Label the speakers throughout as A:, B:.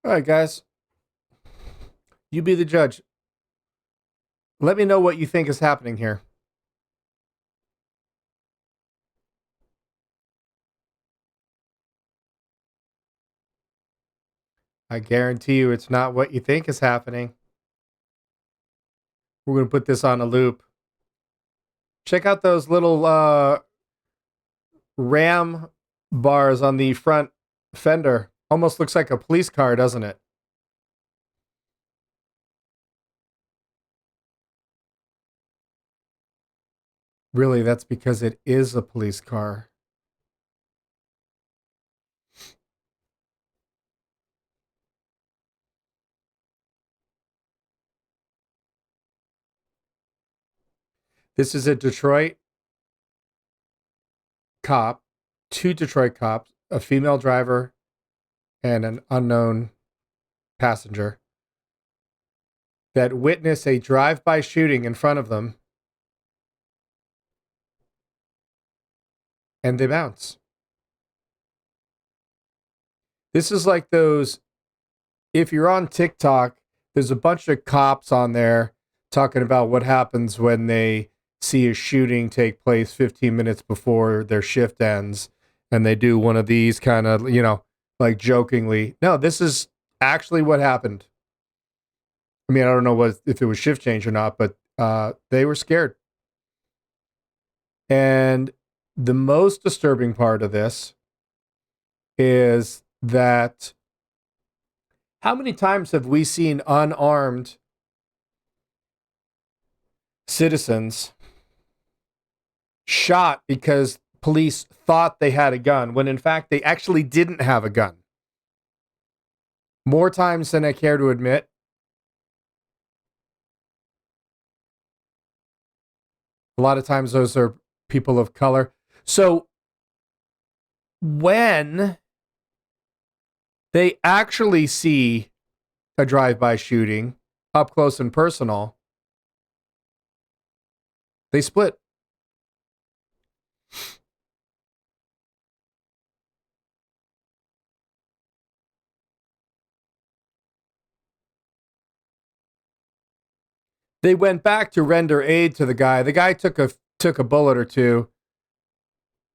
A: All right, guys. You be the judge. Let me know what you think is happening here. I guarantee you it's not what you think is happening. We're going to put this on a loop. Check out those little ram bars on the front fender. Almost looks like a police car, doesn't it? Really, that's because it is a police car. This is a Detroit cop, two Detroit cops, a female driver, and an unknown passenger that witness a drive-by shooting in front of them, and they bounce. This is like those, if you're on TikTok, there's a bunch of cops on there talking about what happens when they see a shooting take place 15 minutes before their shift ends, and they do one of these kind of, like jokingly. No, this is actually what happened. I mean, I don't know if it was shift change or not, but they were scared. And the most disturbing part of this is that how many times have we seen unarmed citizens shot because police thought they had a gun when in fact they actually didn't have a gun? More times than I care to admit. A lot of times those are people of color. So when they actually see a drive-by shooting up close and personal, they split. They went back to render aid to the guy. The guy took a bullet or two,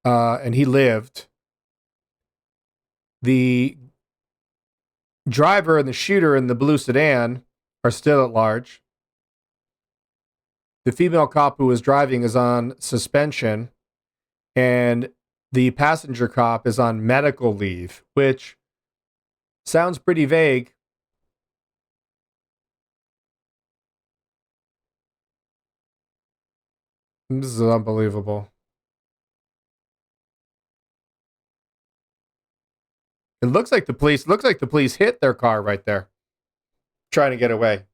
A: and he lived. The driver and the shooter in the blue sedan are still at large. The female cop who was driving is on suspension, and the passenger cop is on medical leave, which sounds pretty vague. This is unbelievable. It looks like the police hit their car right there, trying to get away.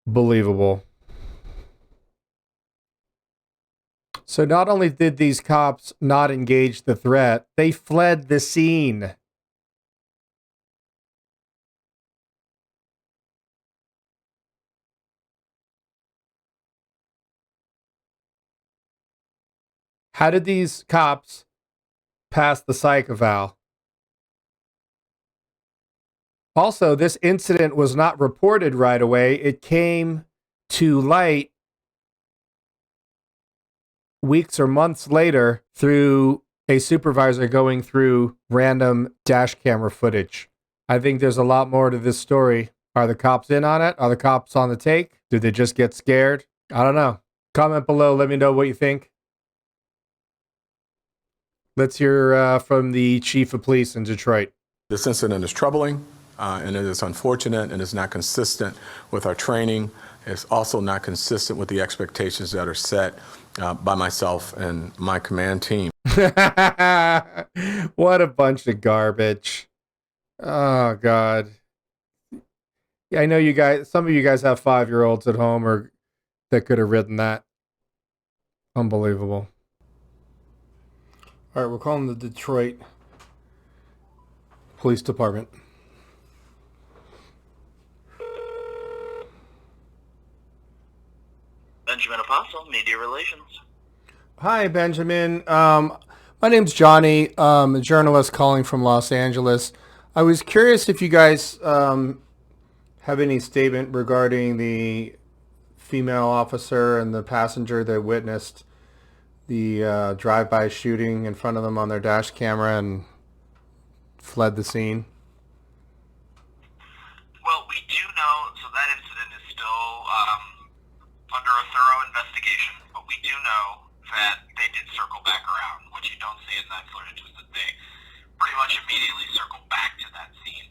A: Unbelievable. So not only did these cops not engage the threat, they fled the scene. How did these cops pass the psych eval? Also, this incident was not reported right away. It came to light weeks or months later through a supervisor going through random dash camera footage. I think there's a lot more to this story. Are the cops in on it? Are the cops on the take? Did they just get scared? I don't know. Comment below. Let me know what you think. Let's hear from the chief of police in Detroit.
B: This incident is troubling, and it is unfortunate, and it's not consistent with our training. It's also not consistent with the expectations that are set by myself and my command team.
A: What a bunch of garbage. Oh, God. Yeah, I know you guys, some of you guys have 5-year-olds at home or that could have written that. Unbelievable. All right, we're calling the Detroit Police Department.
C: Benjamin Apostle, Media Relations.
A: Hi, Benjamin. My My name's Johnny. I'm a journalist calling from Los Angeles. I was curious if you guys have any statement regarding the female officer and the passenger that witnessed the drive-by shooting in front of them on their dash camera and fled the scene.
C: Well, we do know, so that incident is still under a thorough investigation, but we do know that they did circle back around. What you don't see in that footage is that they pretty much immediately circled back to that scene.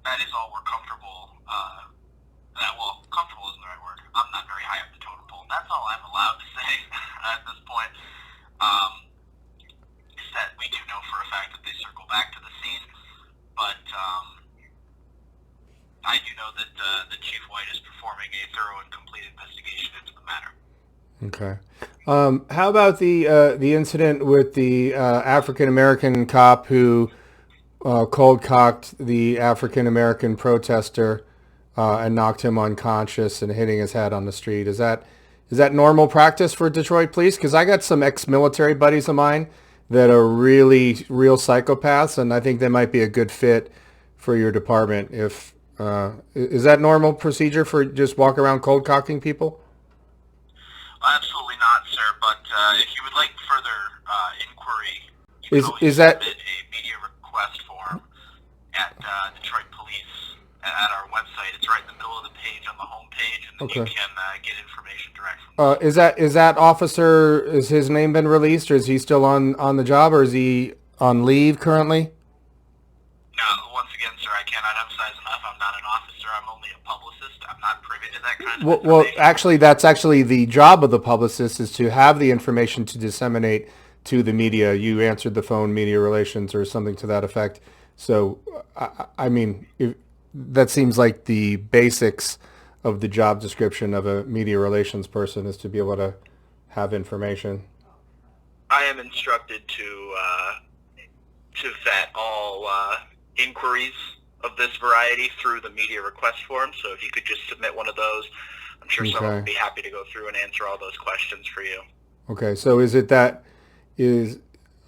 C: That is all we're comfortable, comfortable isn't the right word. I'm not very high up the totem pole. That's all I'm allowed to say at this point, is that we do know for a fact that they circled back to the scene, but I do know that the Chief White is performing a thorough and complete investigation into the matter.
A: Okay. How about the incident with the African American cop who cold cocked the African American protester and knocked him unconscious and hitting his head on the street? Is that normal practice for Detroit police? Because I got some ex-military buddies of mine that are really real psychopaths, and I think they might be a good fit for your department. If is that normal procedure for just walk around cold cocking people?
C: Absolutely not, sir. But if you would like further inquiry, you can always
A: is that
C: submit a media request form at Detroit Police at our website. It's right in the middle of the page on the home page, and then you can get information direct from
A: is that officer? Is his name been released, or is he still on the job, or is he on leave currently?
C: Once again, sir, I cannot emphasize enough. I'm not an officer. I'm only a publicist. I'm not privy to that kind of information.
A: Well, actually, that's actually the job of the publicist, is to have the information to disseminate to the media. You answered the phone, media relations, or something to that effect. So, I mean, that seems like the basics of the job description of a media relations person, is to be able to have information.
C: I am instructed to vet all inquiries of this variety through the media request form. So if you could just submit one of those, I'm sure someone would be happy to go through and answer all those questions for you.
A: Okay, so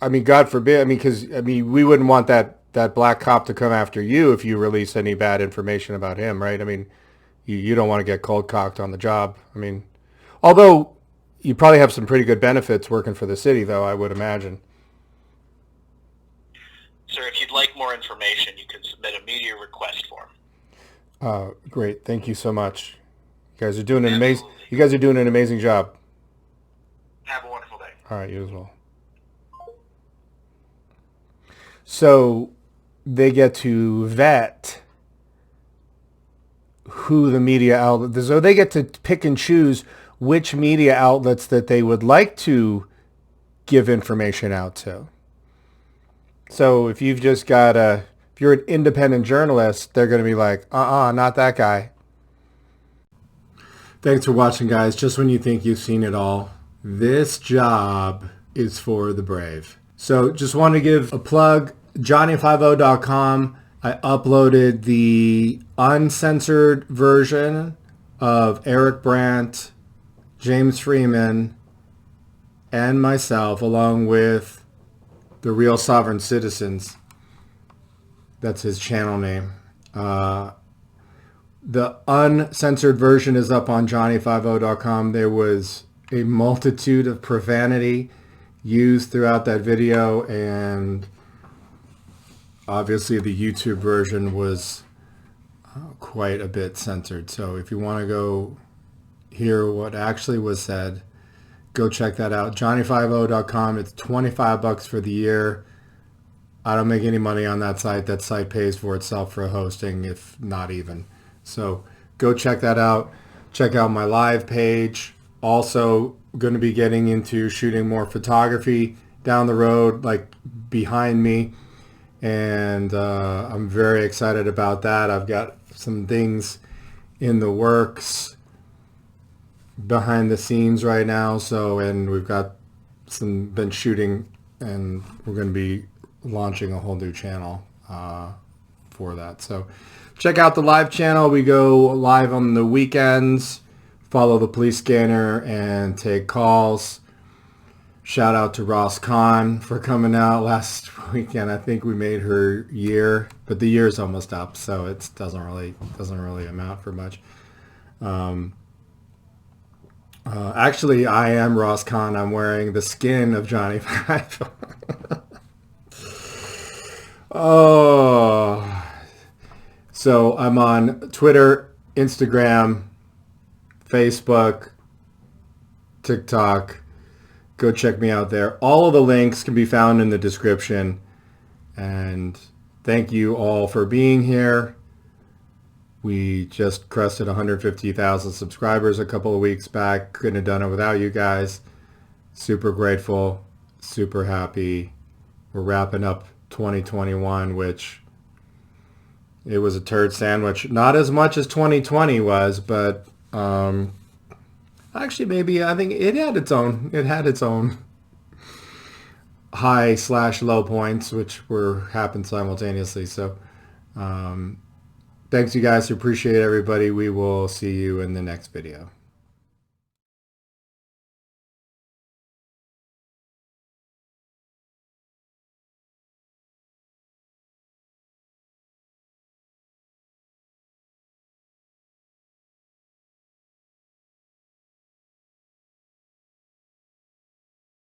A: I mean, God forbid, because we wouldn't want that black cop to come after you if you release any bad information about him, right? I mean, you don't want to get cold cocked on the job. I mean, although you probably have some pretty good benefits working for the city, though, I would imagine.
C: Sir, if you'd like more information, you can submit a media request form.
A: Great, thank you so much. You guys are doing an amazing job.
C: Have a wonderful day.
A: All right, you as well. So they get to vet who the media outlet, so they get to pick and choose which media outlets that they would like to give information out to. So if you've just got if you're an independent journalist, they're going to be like, not that guy. Thanks for watching, guys. Just when you think you've seen it all, this job is for the brave. So just want to give a plug, johnny50.com. I uploaded the uncensored version of Eric Brandt, James Freeman, and myself, along with the Real Sovereign Citizens. That's his channel name. The uncensored version is up on johnny50.com. There was a multitude of profanity used throughout that video, and obviously the YouTube version was quite a bit censored. So if you want to go hear what actually was said, go check that out. johnny50.com. It's $25 for the year. I don't make any money on that site. That site pays for itself for hosting, if not even. So go check that out. Check out my live page. Also going to be getting into shooting more photography down the road, like behind me. And I'm very excited about that. I've got some things in the works behind the scenes right now. And we've got been shooting, and we're going to be launching a whole new channel for that. So check out the live channel. We go live on the weekends, follow the police scanner, and take calls. Shout out to Ross Kahn for coming out last weekend. I think we made her year, but the year's almost up, so it doesn't really amount for much. Actually, I am Ross Kahn. I'm wearing the skin of Johnny Five. Oh, so I'm on Twitter, Instagram, Facebook, TikTok. Go check me out there. All of the links can be found in the description. And thank you all for being here. We just crested 150,000 subscribers a couple of weeks back. Couldn't have done it without you guys. Super grateful, super happy. We're wrapping up 2021, which it was a turd sandwich. Not as much as 2020 was, but actually maybe I think it had its own high/low points, which happened simultaneously. So thanks you guys. Appreciate everybody. We will see you in the next video.